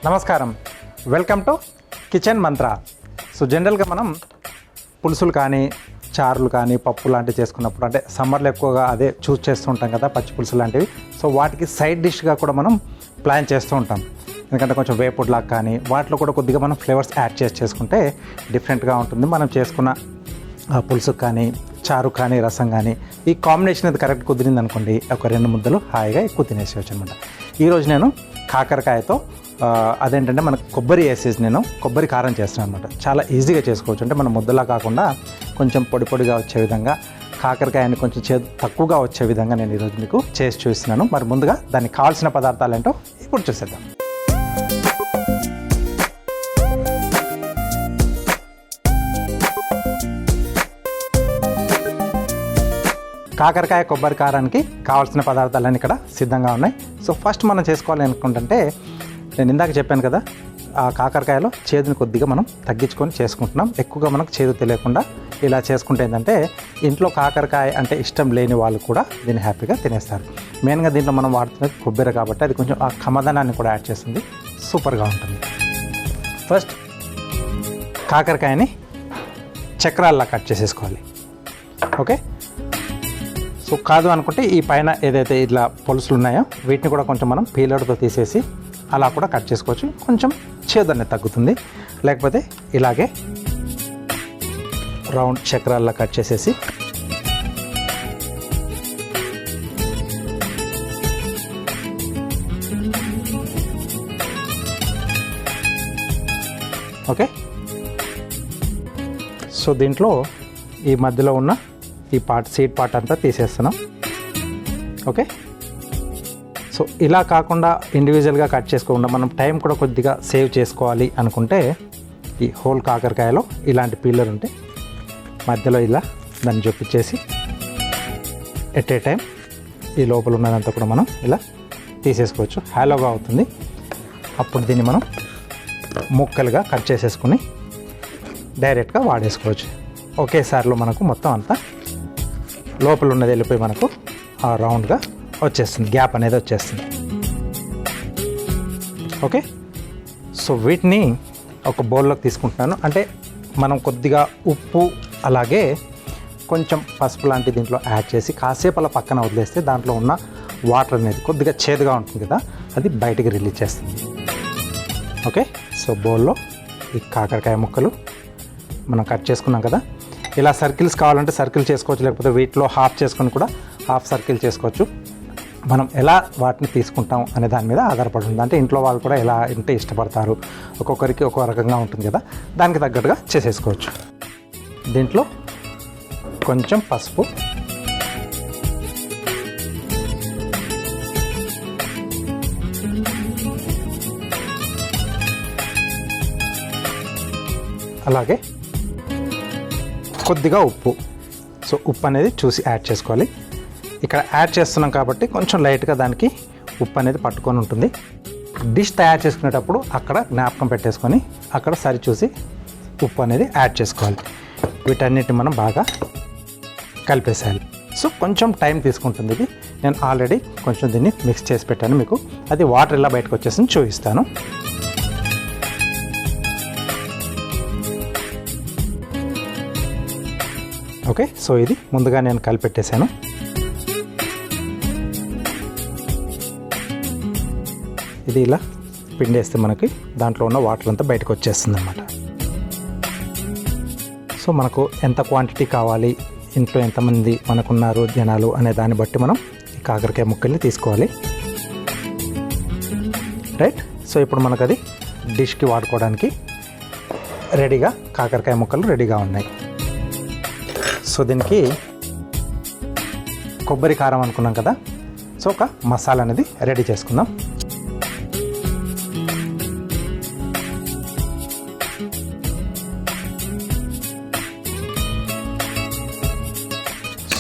నమస్కారం, welcome to kitchen Mantra. So జనరల్గా మనం పులుసులు కానీ చారులు కానీ పప్పు లాంటివి చేసుకున్నప్పుడు అంటే సమ్మర్లో ఎక్కువగా అదే చూస్ చేస్తూ ఉంటాం కదా, పచ్చి పులుసు లాంటివి. సో వాటికి సైడ్ డిష్గా కూడా మనం ప్లాన్ చేస్తూ ఉంటాం. ఎందుకంటే కొంచెం వేపుడులాగా కానీ వాటిలో కూడా కొద్దిగా మనం ఫ్లేవర్స్ యాడ్ చేసుకుంటే డిఫరెంట్గా ఉంటుంది. మనం చేసుకున్న పులుసు కానీ చారు కానీ రసం కానీ ఈ కాంబినేషన్ అది కరెక్ట్ కుదిరింది అనుకోండి, ఒక 2 ముద్దలు హాయిగా ఎక్కువ తినేసేయచ్చు అనమాట. ఈరోజు నేను కాకరకాయతో అదేంటంటే మనకు కొబ్బరి వేసేసి నేను కొబ్బరి కారం చేస్తున్నాను అనమాట. చాలా ఈజీగా చేసుకోవచ్చు. అంటే మనం ముద్దలా కాకుండా కొంచెం పొడి పొడిగా వచ్చే విధంగా, కాకరకాయని కొంచెం చేదు తక్కువగా వచ్చే విధంగా నేను ఈరోజు మీకు చేసి చూస్తున్నాను. మరి ముందుగా దానికి కావాల్సిన పదార్థాలు ఏంటో ఇప్పుడు చూసేద్దాం. కాకరకాయ కొబ్బరి కారానికి కావాల్సిన పదార్థాలన్నీ ఇక్కడ సిద్ధంగా ఉన్నాయి. సో ఫస్ట్ మనం చేసుకోవాలి అనుకుంటుంటే, నేను ఇందాక చెప్పాను కదా, ఆ కాకరకాయలో చేదుని కొద్దిగా మనం తగ్గించుకొని చేసుకుంటున్నాం. ఎక్కువగా మనకు చేదు తెలియకుండా ఇలా చేసుకుంటే ఏంటంటే ఇంట్లో కాకరకాయ అంటే ఇష్టం లేని వాళ్ళు కూడా దీన్ని హ్యాపీగా తినేస్తారు. మెయిన్గా దీంట్లో మనం వాడుతున్నది కొబ్బరి కాబట్టి అది కొంచెం ఆ కమ్మదనాన్ని కూడా యాడ్ చేస్తుంది, సూపర్గా ఉంటుంది. ఫస్ట్ కాకరకాయని చక్రాల్లా కట్ చేసేసుకోవాలి. ఓకే, సో కాదు అనుకుంటే ఈ పైన ఏదైతే ఇట్లా పొలుసులు ఉన్నాయో వీటిని కూడా కొంచెం మనం పీలర్తో తీసేసి అలా కూడా కట్ చేసుకోవచ్చు. కొంచెం చేదు అనేది తగ్గుతుంది. లేకపోతే ఇలాగే రౌండ్ చక్రాల్లా కట్ చేసేసి ఓకే. సో దీంట్లో ఈ మధ్యలో ఉన్న ఈ పార్ట్, సీడ్ పార్ట్ అంతా తీసేస్తున్నాం. ఓకే, సో ఇలా కాకుండా ఇండివిజువల్గా కట్ చేసుకోకుండా మనం టైం కూడా కొద్దిగా సేవ్ చేసుకోవాలి అనుకుంటే ఈ హోల్ కాకరకాయలో ఇలాంటి పీలర్ ఉంటే మధ్యలో ఇలా దాన్ని జొప్పించేసి ఎట్ ఏ టైం ఈ లోపల ఉన్నదంతా కూడా మనం ఇలా తీసేసుకోవచ్చు. హాలోగా అవుతుంది. అప్పుడు దీన్ని మనం ముక్కలుగా కట్ చేసేసుకుని డైరెక్ట్గా వాడేసుకోవచ్చు. ఒకేసారిలో మనకు మొత్తం అంతా లోపల ఉన్నది వెళ్ళిపోయి మనకు ఆ రౌండ్గా వచ్చేస్తుంది, గ్యాప్ అనేది వచ్చేస్తుంది. ఓకే, సో వీటిని ఒక బౌల్లోకి తీసుకుంటున్నాను. అంటే మనం కొద్దిగా ఉప్పు అలాగే కొంచెం పసుపు లాంటి దీంట్లో యాడ్ చేసి కాసేపు అలా పక్కన వదిలేస్తే దాంట్లో ఉన్న వాటర్ అనేది కొద్దిగా చేదుగా ఉంటుంది కదా, అది బయటికి రిలీజ్ చేస్తుంది. ఓకే, సో బౌల్లో ఈ కాకరకాయ ముక్కలు మనం కట్ చేసుకున్నాం కదా, ఇలా సర్కిల్స్ కావాలంటే సర్కిల్ చేసుకోవచ్చు, లేకపోతే వీటిలో హాఫ్ చేసుకొని కూడా హాఫ్ సర్కిల్ చేసుకోవచ్చు. మనం ఎలా వాటిని తీసుకుంటాం అనే దాని మీద ఆధారపడి ఉంది. అంటే ఇంట్లో వాళ్ళు కూడా ఎలా అంటే ఇష్టపడతారు, ఒక్కొక్కరికి ఒక్కో రకంగా ఉంటుంది కదా, దానికి తగ్గట్టుగా చేసేసుకోవచ్చు. దీంట్లో కొంచెం పసుపు, అలాగే కొద్దిగా ఉప్పు. సో ఉప్పు అనేది చూసి యాడ్ చేసుకోవాలి. ఇక్కడ యాడ్ చేస్తున్నాం కాబట్టి కొంచెం లైట్గా దానికి ఉప్పు అనేది పట్టుకొని ఉంటుంది. డిష్ తయారు చేసుకునేటప్పుడు అక్కడ జ్ఞాపకం పెట్టేసుకొని అక్కడ సరి చూసి ఉప్పు అనేది యాడ్ చేసుకోవాలి. వీటన్నిటిని మనం బాగా కలిపేసేయాలి. సో కొంచెం టైం తీసుకుంటుంది ఇది. నేను ఆల్రెడీ కొంచెం దీన్ని మిక్స్ చేసి పెట్టాను, మీకు అది వాటర్ ఇలా బయటకు వచ్చేసి చూపిస్తాను. ఓకే, సో ఇది ముందుగా నేను కలిపెట్టేశాను. ఇది ఇలా పిండేస్తే మనకి దాంట్లో ఉన్న వాటర్ అంతా బయటకు వచ్చేస్తుంది అన్నమాట. సో మనకు ఎంత క్వాంటిటీ కావాలి, ఇంట్లో ఎంతమంది మనకున్నారు జనాలు అనే దాన్ని బట్టి మనం ఈ కాకరకాయ ముక్కల్ని తీసుకోవాలి. రైట్, సో ఇప్పుడు మనకు అది డిష్కి వాడుకోవడానికి రెడీగా కాకరకాయ ముక్కలు రెడీగా ఉన్నాయి. సో దీనికి కొబ్బరి కారం అనుకున్నాం కదా, సో ఒక మసాలా అనేది రెడీ చేసుకుందాం.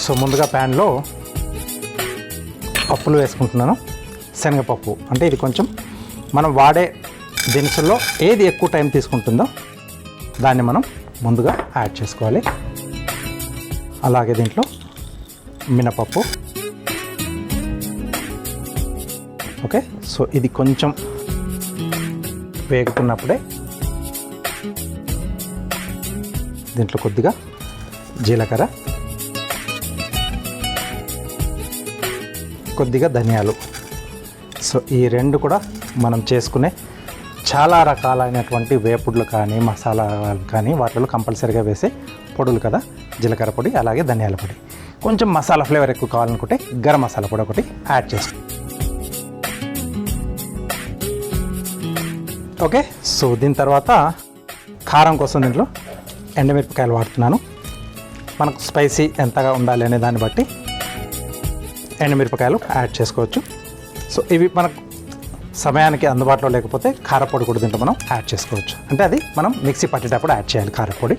సో ముందుగా ప్యాన్లో పప్పులు వేసుకుంటున్నాను. శనగపప్పు అంటే ఇది కొంచెం మనం వాడే దినుసుల్లో ఏది ఎక్కువ టైం తీసుకుంటుందో దాన్ని మనం ముందుగా యాడ్ చేసుకోవాలి. అలాగే దీంట్లో మినపప్పు, ఓకే. సో ఇది కొంచెం వేగుతున్నప్పుడే దీంట్లో కొద్దిగా జీలకర్ర, కొద్దిగా ధనియాలు. సో ఈ రెండు కూడా మనం చేసుకునే చాలా రకాలైనటువంటి వేపుడులు కానీ మసాలాలు కానీ వాటిలో కంపల్సరీగా వేసే పొడులు కదా. జీలకర్ర పొడి అలాగే ధనియాల పొడి. కొంచెం మసాలా ఫ్లేవర్ ఎక్కువ కావాలనుకుంటే గరం మసాలా పొడి ఒకటి యాడ్ చేసుకో. ఓకే, సో దీని తర్వాత కారం కోసం దీంట్లో ఎండుమిరపకాయలు వాడుతున్నాను. మనకు స్పైసీ ఎంతగా ఉండాలి అనే దాన్ని బట్టి ఎండుమిరపకాయలు యాడ్ చేసుకోవచ్చు. సో ఇవి మనకు సమయానికి అందుబాటులో లేకపోతే కారపొడి కూడా దీంట్లో మనం యాడ్ చేసుకోవచ్చు. అంటే అది మనం మిక్సీ పట్టేటప్పుడు యాడ్ చేయాలి కారపొడి.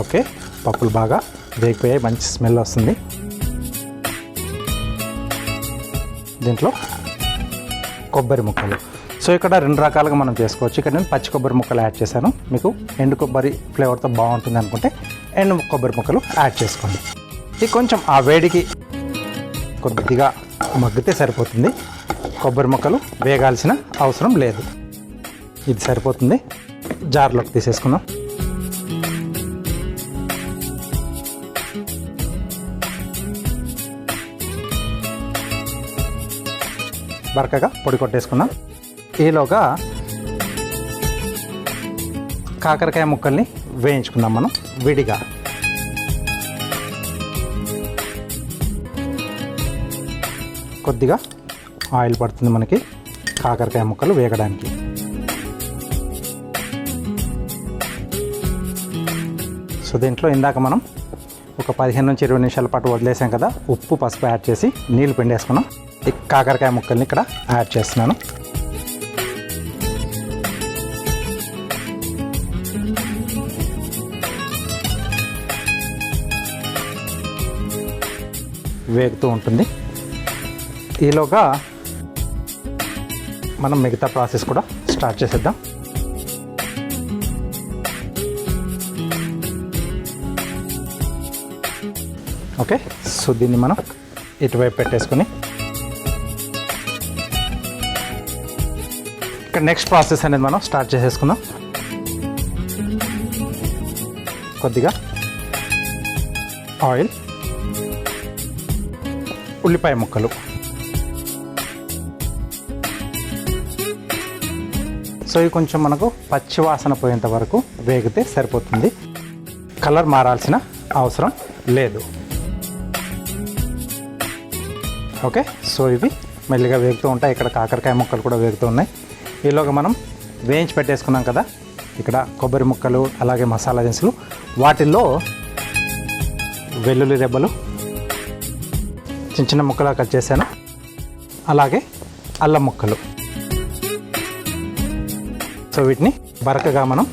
ఓకే, పప్పులు బాగా వేగిపోయాయి, మంచి స్మెల్ వస్తుంది. దీంట్లో కొబ్బరి ముక్కలు. సో ఇక్కడ రెండు రకాలుగా మనం చేసుకోవచ్చు. ఇక్కడ నేను పచ్చి కొబ్బరి ముక్కలు యాడ్ చేశాను. మీకు ఎండు కొబ్బరి ఫ్లేవర్తో బాగుంటుంది అనుకుంటే ఎండు కొబ్బరి ముక్కలు యాడ్ చేసుకోండి. ఇది కొంచెం ఆ వేడికి కొద్దిగా మగ్గితే సరిపోతుంది. కొబ్బరి ముక్కలు వేగాల్సిన అవసరం లేదు. ఇది సరిపోతుంది. జార్లోకి తీసేసుకుందాం. బరకగా పొడి కొట్టేసుకున్నాం. ఈలోగా కాకరకాయ ముక్కల్ని వేయించుకుందాం మనం విడిగా. కొద్దిగా ఆయిల్ పడుతుంది మనకి కాకరకాయ ముక్కలు వేగడానికి. సో దీంట్లో ఇందాక మనం ఒక 15 నుంచి 20 నిమిషాల పాటు వదిలేసాం కదా. ఉప్పు పసుపు యాడ్ చేసి నీళ్ళు పిండేసుకున్నాం. ఈ కాకరకాయ ముక్కల్ని ఇక్కడ యాడ్ చేస్తున్నాను. వేగుతూ ఉంటుంది. ఈలోగా మనం మిగతా ప్రాసెస్ కూడా స్టార్ట్ చేసేద్దాం. ఓకే, సో దీన్ని మనం ఇటువైపు పెట్టేసుకొని ఇక్కడ నెక్స్ట్ ప్రాసెస్ అనేది మనం స్టార్ట్ చేసేసుకుందాం. కొద్దిగా ఆయిల్, ఉల్లిపాయ ముక్కలు. సో ఇవి కొంచెం మనకు పచ్చి వాసన పోయేంత వరకు వేగితే సరిపోతుంది. కలర్ మారాల్సిన అవసరం లేదు. ఓకే, సో ఇవి మెల్లిగా వేగుతూ ఉంటాయి. ఇక్కడ కాకరకాయ ముక్కలు కూడా వేగుతూ ఉన్నాయి. ఈలోగా మనం వేయించి పెట్టేసుకున్నాం కదా ఇక్కడ కొబ్బరి ముక్కలు అలాగే మసాలా దినుసులు. వాటిల్లో వెల్లుల్లి రెబ్బలు చిన్న చిన్న ముక్కలా కట్ చేశాను. అలాగే అల్లం ముక్కలు. సో వీటిని బరకగా మనం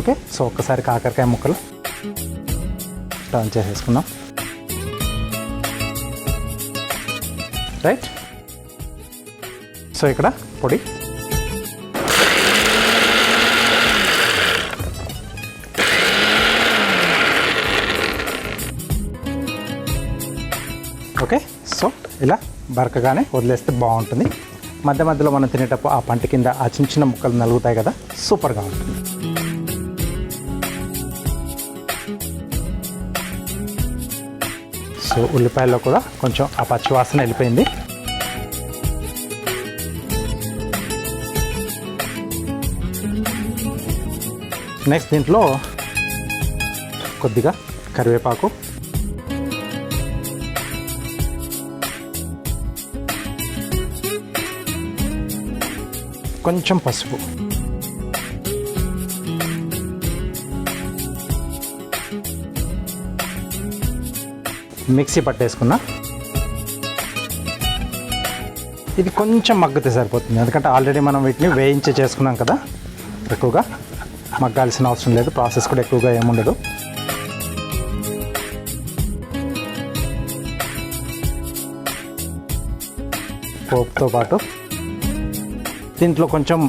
ఓకే, సో ఒక్కసారి కాకరకాయ ముక్కలు టర్న్ చేసేసుకుందాం. రైట్, సో ఇక్కడ పొడి. ఓకే, సో ఇలా బరకగానే వదిలేస్తే బాగుంటుంది. మధ్య మధ్యలో మనం తినేటప్పుడు ఆ పంట కింద ఆ చిన్న చిన్న ముక్కలు నలుగుతాయి కదా, సూపర్గా ఉంటుంది. సో ఉల్లిపాయల్లో కూడా కొంచెం ఆ పచ్చి వాసన వెళ్ళిపోయింది. నెక్స్ట్ దీంట్లో కొద్దిగా కరివేపాకు, కొంచెం పసుపు, మిక్సీ పట్టేసుకున్నా. ఇది కొంచెం మగ్గితే సరిపోతుంది, ఎందుకంటే ఆల్రెడీ మనం వీటిని వేయించి చేసుకున్నాం కదా. ఎక్కువగా మగ్గాల్సిన అవసరం లేదు. ప్రాసెస్ కూడా ఎక్కువగా ఏముండదు. పోపుతో పాటు దీంట్లో కొంచెం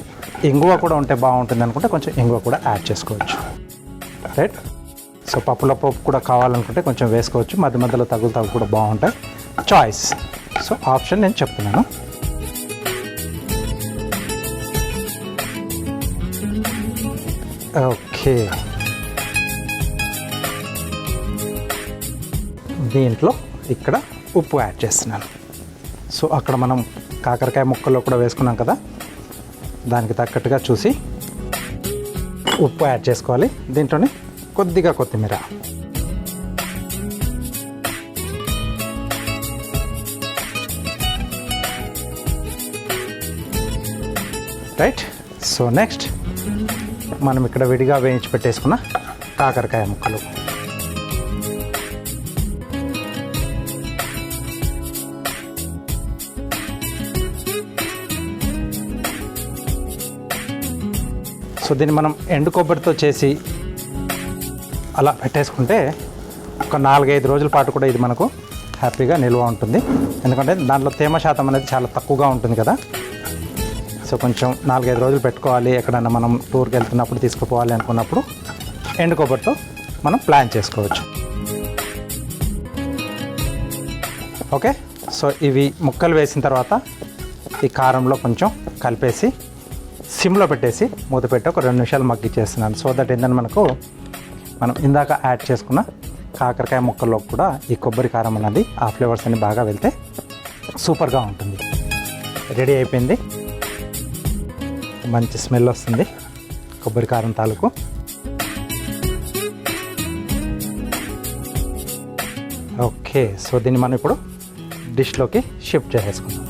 ఇంగువ కూడా ఉంటే బాగుంటుంది అనుకుంటే కొంచెం ఇంగువ కూడా యాడ్ చేసుకోవచ్చు. రైట్. సో పప్పుల పప్పు కూడా కావాలనుకుంటే కొంచెం వేసుకోవచ్చు. మధ్య మధ్యలో తగులు కూడా బాగుంటాయి. చాయిస్. సో ఆప్షన్ నేను చెప్తున్నాను. ఓకే, దీంట్లో ఇక్కడ ఉప్పు యాడ్ చేస్తున్నాను. సో అక్కడ మనం కాకరకాయ ముక్కల్లో కూడా వేసుకున్నాం కదా, దానికి తగ్గట్టుగా చూసి ఉప్పు యాడ్ చేసుకోవాలి. దీంట్లోనే కొద్దిగా కొత్తిమీర, రైట్. సో నెక్స్ట్ మనం ఇక్కడ విడిగా వేయించి పెట్టేసుకున్న కాకరకాయ ముక్కలు, సో దీన్ని మనం ఎండు కొబ్బరితో చేసి అలా పెట్టేసుకుంటే ఒక 4-5 రోజుల పాటు కూడా ఇది మనకు హ్యాపీగా నిల్వ ఉంటుంది. ఎందుకంటే దాంట్లో తేమ శాతం అనేది చాలా తక్కువగా ఉంటుంది కదా. సో కొంచెం 4-5 రోజులు పెట్టుకోవాలి, ఎక్కడన్నా మనం టూర్కి వెళ్తున్నప్పుడు తీసుకుపోవాలి అనుకున్నప్పుడు ఎండు కొబ్బరితో మనం ప్లాన్ చేసుకోవచ్చు. ఓకే. సో ఇవి ముక్కలు వేసిన తర్వాత ఈ కారంలో కొంచెం కలిపేసి సిమ్లో పెట్టేసి మూత పెట్టి ఒక 2 నిమిషాలు మగ్గిచ్చేస్తున్నాను. సో దట్ ఏంటంటే మనకు మనం ఇందాక యాడ్ చేసుకున్న కాకరకాయ ముక్కల్లో కూడా ఈ కొబ్బరి కారం అన్నది ఆ ఫ్లేవర్స్ అన్ని బాగా వెళ్తే సూపర్గా ఉంటుంది. రెడీ అయిపోయింది. మంచి స్మెల్ వస్తుంది కొబ్బరి కారం తాలూకు. ఓకే. సో దీన్ని మనం ఇప్పుడు డిష్లోకి షిఫ్ట్ చేసేసుకుందాం.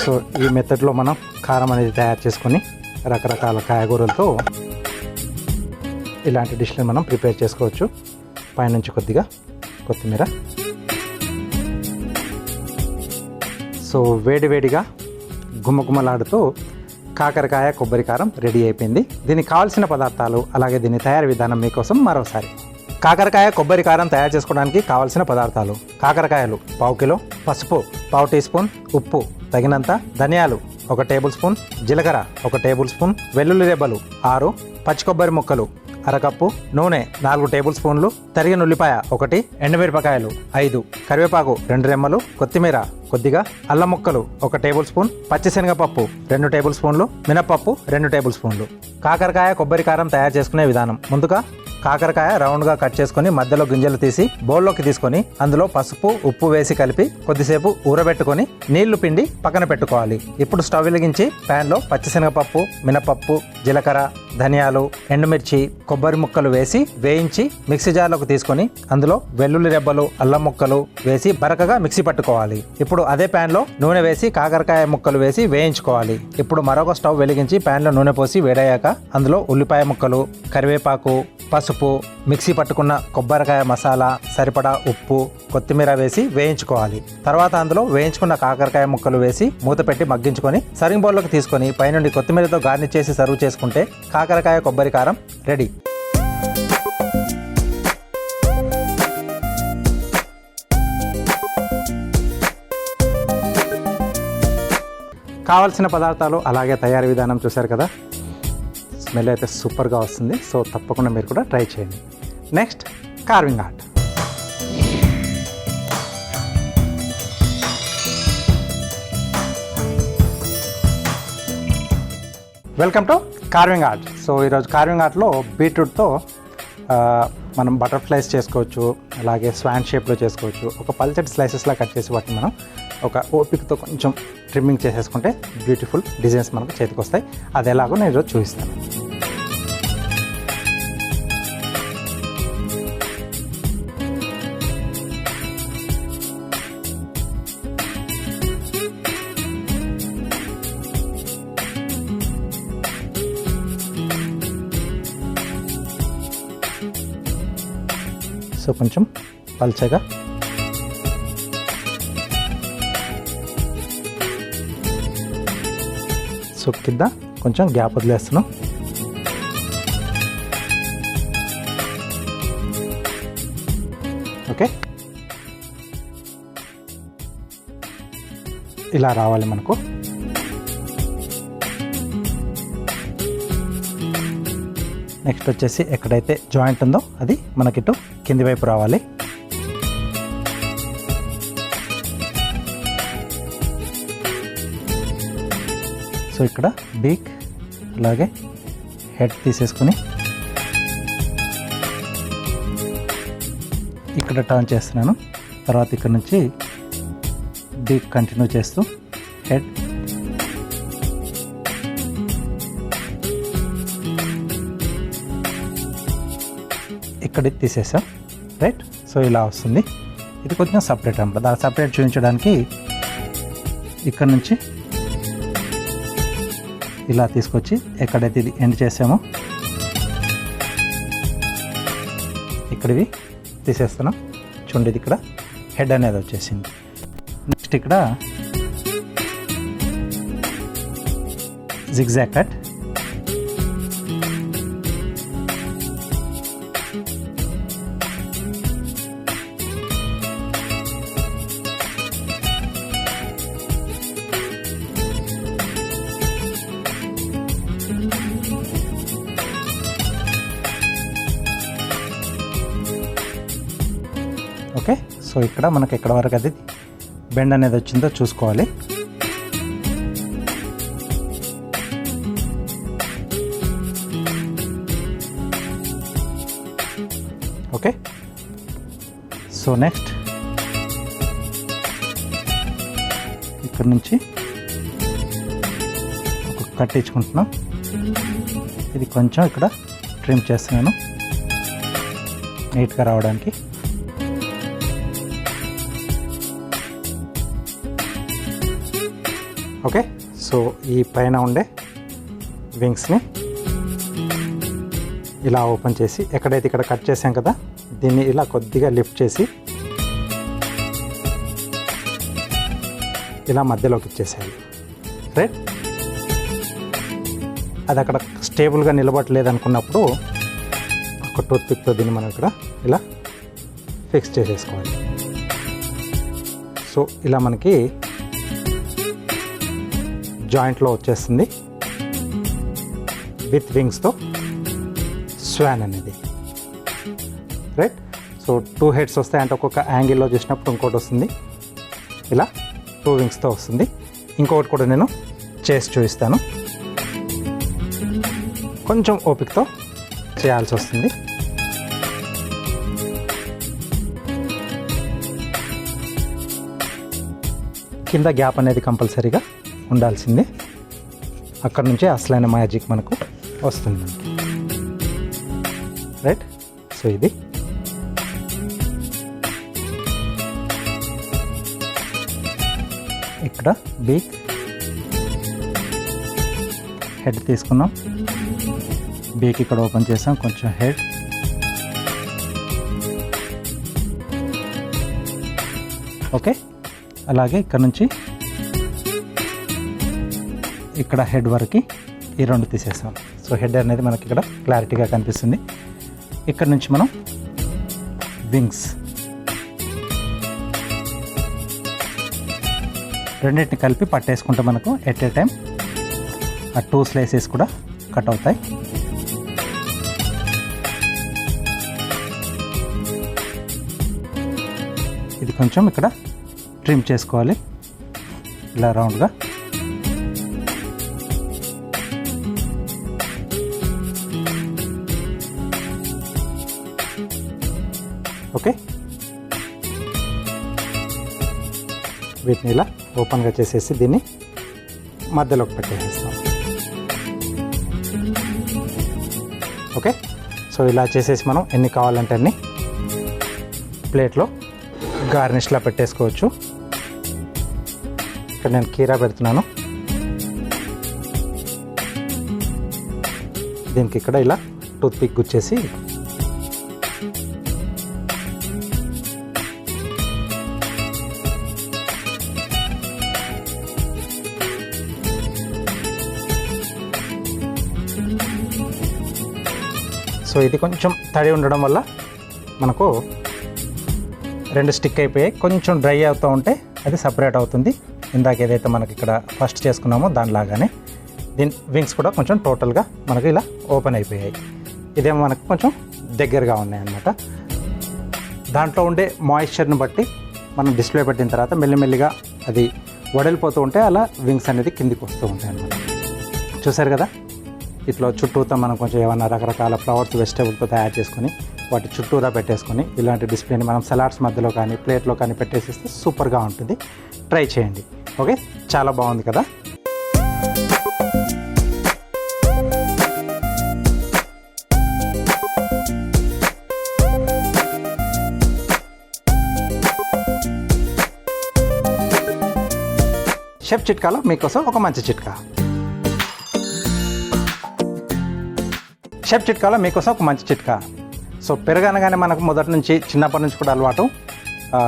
సో ఈ మెథడ్లో మనం కారం అనేది తయారు చేసుకొని రకరకాల కాయగూరలతో ఇలాంటి డిష్ని మనం ప్రిపేర్ చేసుకోవచ్చు. పైనుంచి కొద్దిగా కొత్తిమీర. సో వేడివేడిగా గుమ్మగుమ్మలాడుతూ కాకరకాయ కొబ్బరి కారం రెడీ అయిపోయింది. దీనికి కావాల్సిన పదార్థాలు అలాగే దీని తయారీ విధానం మీకోసం మరోసారి. కాకరకాయ కొబ్బరి కారం తయారు చేసుకోవడానికి కావాల్సిన పదార్థాలు: కాకరకాయలు 1/2 కిలో, పసుపు 1/2 టీ స్పూన్, ఉప్పు తగినంత, ధనియాలు 1 టేబుల్ స్పూన్, జీలకర్ర 1 టేబుల్ స్పూన్, వెల్లుల్లి రెబ్బలు 6, పచ్చి కొబ్బరి ముక్కలు 1/2 కప్పు, నూనె 4 టేబుల్ స్పూన్లు, తరిగిన ఉల్లిపాయ 1, ఎండుమిరపకాయలు 5, కరివేపాకు 2 రెమ్మలు, కొత్తిమీర కొద్దిగా, అల్లం ముక్కలు 1 టేబుల్ స్పూన్, పచ్చిశనగపప్పు 2 టేబుల్ స్పూన్లు, మినపప్పు 2 టేబుల్ స్పూన్లు. కాకరకాయ కొబ్బరి కారం తయారు చేసుకునే విధానం: ముందుగా కాకరకాయ రౌండ్గా కట్ చేసుకుని మధ్యలో గింజలు తీసి బౌల్లోకి తీసుకొని అందులో పసుపు ఉప్పు వేసి కలిపి కొద్దిసేపు ఊరబెట్టుకొని నీళ్లు పిండి పక్కన పెట్టుకోవాలి. ఇప్పుడు స్టవ్ వెలిగించి ప్యాన్లో పచ్చిశనగపప్పు, మినపప్పు, జీలకర్ర, ధనియాలు, ఎండుమిర్చి, కొబ్బరి ముక్కలు వేసి వేయించి మిక్సీ జార్లోకి తీసుకొని అందులో వెల్లుల్లి రెబ్బలు, అల్లం ముక్కలు వేసి బరకగా మిక్సీ పట్టుకోవాలి. ఇప్పుడు అదే ప్యాన్లో నూనె వేసి కాకరకాయ ముక్కలు వేసి వేయించుకోవాలి. ఇప్పుడు మరొక స్టవ్ వెలిగించి ప్యాన్లో నూనె పోసి వేడయ్యాక అందులో ఉల్లిపాయ ముక్కలు, కరివేపాకు, పసుపు, మిక్సీ పట్టుకున్న కొబ్బరికాయ మసాలా, సరిపడా ఉప్పు, కొత్తిమీర వేసి వేయించుకోవాలి. తర్వాత అందులో వేయించుకున్న కాకరకాయ ముక్కలు వేసి మూత పెట్టి మగ్గించుకొని సర్వింగ్ బౌల్లోకి తీసుకొని పైనుండి కొత్తిమీరతో గార్నిష్ చేసి సర్వ్ చేసుకుంటే కాకరకాయ కొబ్బరి కారం రెడీ. కావాల్సిన పదార్థాలు అలాగే తయారీ విధానం చూశారు కదా. స్మెల్ అయితే సూపర్గా వస్తుంది. సో తప్పకుండా మీరు కూడా ట్రై చేయండి. Next carving art. Welcome to carving art. So ఈరోజు కార్వింగ్ ఆర్ట్లో బీట్రూట్తో మనం బటర్ఫ్లైస్ చేసుకోవచ్చు, అలాగే స్వాన్ షేప్లో చేసుకోవచ్చు. ఒక పల్చటి స్లైసెస్లా కట్ చేసి వాటిని మనం ఒక ఓపికతో కొంచెం ట్రిమ్మింగ్ చేసేసుకుంటే బ్యూటిఫుల్ డిజైన్స్ మనకు చేతికి వస్తాయి. అది ఎలాగో నేను ఈరోజు చూపిస్తాను. సో కొంచెం పల్చగా సో కింద కొంచెం గ్యాప్ వదిలేస్తున్నాం. ఓకే, ఇలా రావాలి మనకు. నెక్స్ట్ వచ్చేసి ఎక్కడైతే జాయింట్ ఉందో అది మనకిటు కింది వైపు రావాలి. సో ఇక్కడ బీక్ అలాగే హెడ్ తీసేసుకుని ఇక్కడ టర్న్ చేస్తున్నాను. తర్వాత ఇక్కడ నుంచి బీక్ కంటిన్యూ చేస్తూ హెడ్, ఇక్కడ తీసేసాం. రైట్, సో ఇలా వస్తుంది. ఇది కొంచెం సపరేట్ అనమాట. దాన్ని సపరేట్ చూపించడానికి ఇక్కడ నుంచి ఇలా తీసుకొచ్చి ఎక్కడైతే ఇది ఎండ్ చేసామో ఇక్కడివి తీసేస్తున్నాం. చూడండి, ఇది ఇక్కడ హెడ్ అనేది వచ్చేసింది. నెక్స్ట్ ఇక్కడ జిగ్జాగ్ కట్, ఓకే. సో ఇక్కడ మనకి ఎక్కడ వరకు అది బెండ్ అనేది వచ్చిందో చూసుకోవాలి. ఓకే, సో నెక్స్ట్ ఇక్కడ నుంచి ఒక కట్ ఇచ్చుకుంటున్నాం. ఇది కొంచెం ఇక్కడ ట్రిమ్ చేస్తున్నాను నీట్గా రావడానికి. ఓకే, సో ఈ పైన ఉండే వింగ్స్ని ఇలా ఓపెన్ చేసి ఎక్కడైతే ఇక్కడ కట్ చేసాం కదా దీన్ని ఇలా కొద్దిగా లిఫ్ట్ చేసి ఇలా మధ్యలోకి ఇచ్చేసేయాలి. రైట్, అది అక్కడ స్టేబుల్గా నిలబడలేదు అనుకున్నప్పుడు ఒక టూత్ పిక్తో దీన్ని మనం ఇక్కడ ఇలా ఫిక్స్ చేసేసుకోవాలి. సో ఇలా మనకి జాయింట్లో వచ్చేస్తుంది విత్ వింగ్స్తో స్వాన్ అనేది. రైట్, సో 2 హెడ్స్ వస్తాయి అంటే ఒక్కొక్క యాంగిల్లో చేసినప్పుడు ఇంకోటి వస్తుంది. ఇలా 2 వింగ్స్తో వస్తుంది. ఇంకొకటి కూడా నేను చేసి చూపిస్తాను. కొంచెం ఓపికతో చేయాల్సి వస్తుంది. కింద గ్యాప్ అనేది కంపల్సరీగా ఉండాల్సిందే. అక్కడ నుంచే అసలైన మ్యాజిక్ మనకు వస్తుంది. రైట్, సో ఇది ఇక్కడ బీక్ హెడ్ తీసుకున్నాం. బీక్ ఇక్కడ ఓపెన్ చేసాం, కొంచెం హెడ్, ఓకే. అలాగే ఇక్కడ నుంచి ఇక్కడ హెడ్ వరకు ఈ 2 తీసేసాం. సో హెడ్ అనేది మనకి ఇక్కడ క్లారిటీగా కనిపిస్తుంది. ఇక్కడ నుంచి మనం వింగ్స్ రెండింటిని కలిపి పట్టేసుకుంటే మనకు ఎట్ ఏ టైం ఆ 2 స్లైసెస్ కూడా కట్ అవుతాయి. ఇది కొంచెం ఇక్కడ ట్రిమ్ చేసుకోవాలి ఇలా రౌండ్గా. ఓకే, వీటిని ఇలా ఓపెన్గా చేసేసి దీన్ని మధ్యలోకి పెట్టేసేస్తాం. ఓకే, సో ఇలా చేసేసి మనం ఎన్ని కావాలంటే అన్ని ప్లేట్లో గార్నిష్లా పెట్టేసుకోవచ్చు. ఇక్కడ నేను కీరా పెడుతున్నాను. దీనికి ఇక్కడ ఇలా టూత్ పిక్ గుచ్చేసి సో ఇది కొంచెం తడి ఉండడం వల్ల మనకు రెండు స్టిక్ అయిపోయాయి. కొంచెం డ్రై అవుతూ ఉంటే అది సపరేట్ అవుతుంది. ఇందాక ఏదైతే మనకి ఇక్కడ ఫస్ట్ చేసుకున్నామో దానిలాగానే దీని వింగ్స్ కూడా కొంచెం టోటల్గా మనకి ఇలా ఓపెన్ అయిపోయాయి. ఇదేమో మనకు కొంచెం దగ్గరగా ఉన్నాయి అన్నమాట. దాంట్లో ఉండే మాయిశ్చర్ని బట్టి మనం డిస్ప్లే పెట్టిన తర్వాత మెల్లిమెల్లిగా అది వడిలిపోతూ ఉంటే అలా వింగ్స్ అనేది కిందికి వస్తూ ఉంటాయి అన్నమాట. చూసారు కదా, ఇట్లా చుట్టూతో మనం కొంచెం ఏమన్నా రకరకాల ఫ్లవర్స్ వెజిటేబుల్తో తయారు చేసుకొని వాటి చుట్టూరా పెట్టేసుకొని ఇలాంటి డిస్ప్లేని మనం సలాడ్స్ మధ్యలో కానీ ప్లేట్లో కానీ పెట్టేసిస్తే సూపర్గా ఉంటుంది. ట్రై చేయండి. ఓకే, చాలా బాగుంది కదా. షెఫ్ చిట్కాలో మీకోసం ఒక మంచి చిట్కా. షెఫ్ చిట్కాలో మీకోసం ఒక మంచి చిట్కా. సో పెరుగు అనగానే మనకు మొదటి నుంచి చిన్నప్పటి నుంచి కూడా అలవాటు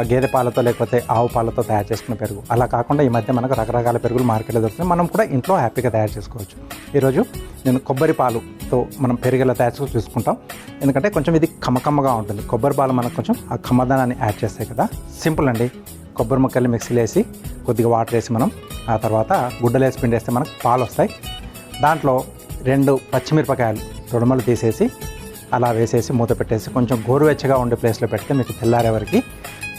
గేదె పాలతో లేకపోతే ఆవు పాలతో తయారు చేసుకున్న పెరుగు. అలా కాకుండా ఈ మధ్య మనకు రకరకాల పెరుగులు మార్కెట్లో దొరుకుతాయి. మనం కూడా ఇంట్లో హ్యాపీగా తయారు చేసుకోవచ్చు. ఈరోజు నేను కొబ్బరి పాలుతో మనం పెరుగు ఎలా తయారు చేసుకొని చూసుకుంటాం. ఎందుకంటే కొంచెం ఇది కమ్మకమ్మగా ఉంటుంది. కొబ్బరి పాలు మనకు కొంచెం ఆ కమ్మదనాన్ని యాడ్ చేస్తాయి కదా. సింపుల్ అండి. కొబ్బరి ముక్కల్ని మిక్సీలో వేసి కొద్దిగా వాటర్ వేసి మనం ఆ తర్వాత గుడ్డలు వేసి పిండేస్తే మనకు పాలు వస్తాయి. దాంట్లో 2 పచ్చిమిరపకాయలు తొడమలు తీసేసి అలా వేసేసి మూత పెట్టేసి కొంచెం గోరువెచ్చగా ఉండే ప్లేస్లో పెడితే మీకు తెల్లారే వరకు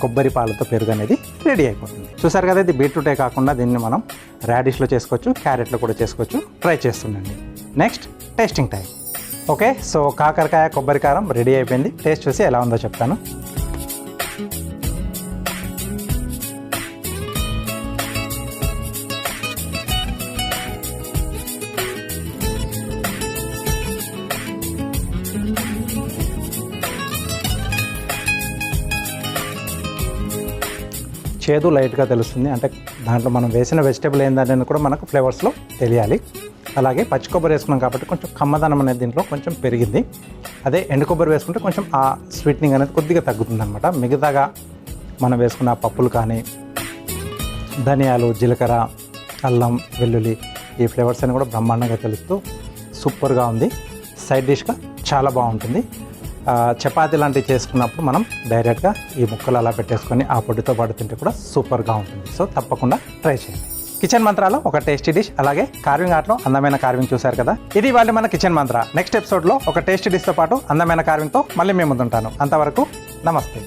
కొబ్బరి పాలతో పెరుగు అనేది రెడీ అయిపోతుంది. చూసారు కదా, ఇది బీట్రూటే కాకుండా దీన్ని మనం రాడిష్లో చేసుకోవచ్చు, క్యారెట్లో కూడా చేసుకోవచ్చు. ట్రై చేస్తుండండి. Next tasting time. Okay, so కాకరకాయ కొబ్బరి కారం రెడీ అయిపోయింది. టేస్ట్ చూసి ఎలా ఉందో చెప్తాను. చేదు లైట్గా తెలుస్తుంది. అంటే దాంట్లో మనం వేసిన వెజిటేబుల్ ఏంటనేది కూడా మనకు ఫ్లేవర్స్లో తెలియాలి. అలాగే పచ్చి కొబ్బరి వేసుకున్నాం కాబట్టి కొంచెం కమ్మదనం అనేది దీంట్లో కొంచెం పెరిగింది. అదే ఎండు కొబ్బరి వేసుకుంటే కొంచెం ఆ స్వీట్నింగ్ అనేది కొద్దిగా తగ్గుతుంది అనమాట. మిగతాగా మనం వేసుకున్న పప్పులు కానీ ధనియాలు, జీలకర్ర, అల్లం, వెల్లుల్లి ఈ ఫ్లేవర్స్ అని కూడా బ్రహ్మాండంగా తెలుస్తూ సూపర్గా ఉంది. సైడ్ డిష్గా చాలా బాగుంటుంది. చపాతీ లాంటివి చేసుకున్నప్పుడు మనం డైరెక్ట్గా ఈ ముక్కలు అలా పెట్టేసుకొని ఆ పొడితో పాటు తింటే కూడా సూపర్గా ఉంటుంది. సో తప్పకుండా ట్రై చేయండి. కిచెన్ మంత్రాలో ఒక టేస్టీ డిష్, అలాగే కార్వింగ్ ఆర్ట్లో అందమైన కార్వింగ్ చూశారు కదా. ఇది ఇవాళ మన కిచెన్ మంత్ర. నెక్స్ట్ ఎపిసోడ్లో ఒక టేస్టీ డిష్తో పాటు అందమైన కార్వింగ్తో మళ్ళీ మేము ముందుంటాను. అంతవరకు నమస్తే.